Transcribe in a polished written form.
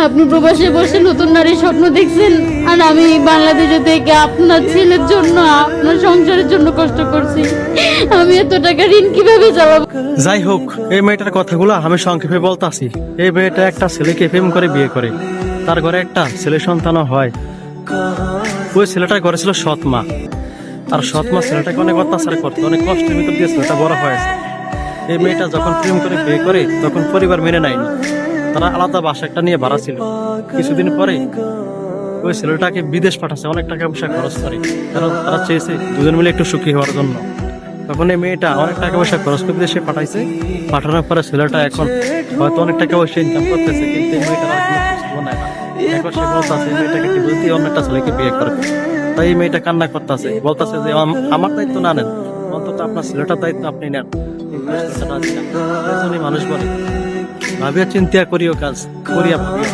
আপনি প্রবাসে বসে নতুন নারীর স্বপ্ন দেখছেন, আর আমি বাংলাদেশে থেকে আপনার ছেলের জন্য, আপনার সংসারের জন্য কষ্ট করছি। আমি এত টাকা ঋণ কিভাবে চালাবো? যাই হোক, এই মেয়েটার কথাগুলো আমি সংক্ষেপে বলতাছি। এই মেয়েটা একটা ছেলেকে প্রেম করে বিয়ে করে, তার ঘরে একটা ছেলে সন্তানও হয়। ওই ছেলেটার ঘরে ছিল সৎ মা, আর সৎ মা ছেলেটাকে অনেক অত্যাচার করতো, অনেক কষ্টের ভিতর দিয়ে ছেলেটা বড় হয়েছে। এই মেয়েটা যখন প্রেম করে বিয়ে করে তখন পরিবার মেনে নেয়নি, তারা আলাদা বাসা একটা নিয়ে ভাড়া ছিল। কিছুদিন পরে ওই ছেলেটাকে বিদেশ পাঠাচ্ছে, অনেক টাকা পয়সা খরচ করে, কারণ তারা চেয়েছে দুজন মিলে একটু সুখী হওয়ার জন্য। তখন এই মেয়েটা অনেক টাকা পয়সা খরচ করে বিদেশে পাঠাইছে। পাঠানোর পরে ছেলেটা এখন হয়তো অনেক টাকা পয়সা ইনকাম করতেছে, কিন্তু এই মেয়েটা আর কোনো কিছু নেয় না। এখন সে বলতেছে এই মেয়েটাকে বলতে অন্য একটা ছেলেকে বিয়ে করবে। তাই এই মেয়েটা কান্না করতেছে, বলতেছে যে আমার দায়িত্ব না নেন, অন্তত আপনার ছেলেটার দায়িত্ব আপনি নেন। কিন্তু ছেলেটা রাজি না। এই জন্যই মানুষ বলে ভাবিয়া চিন্তা করিও কাজ, করিয়া ভাবিয়া।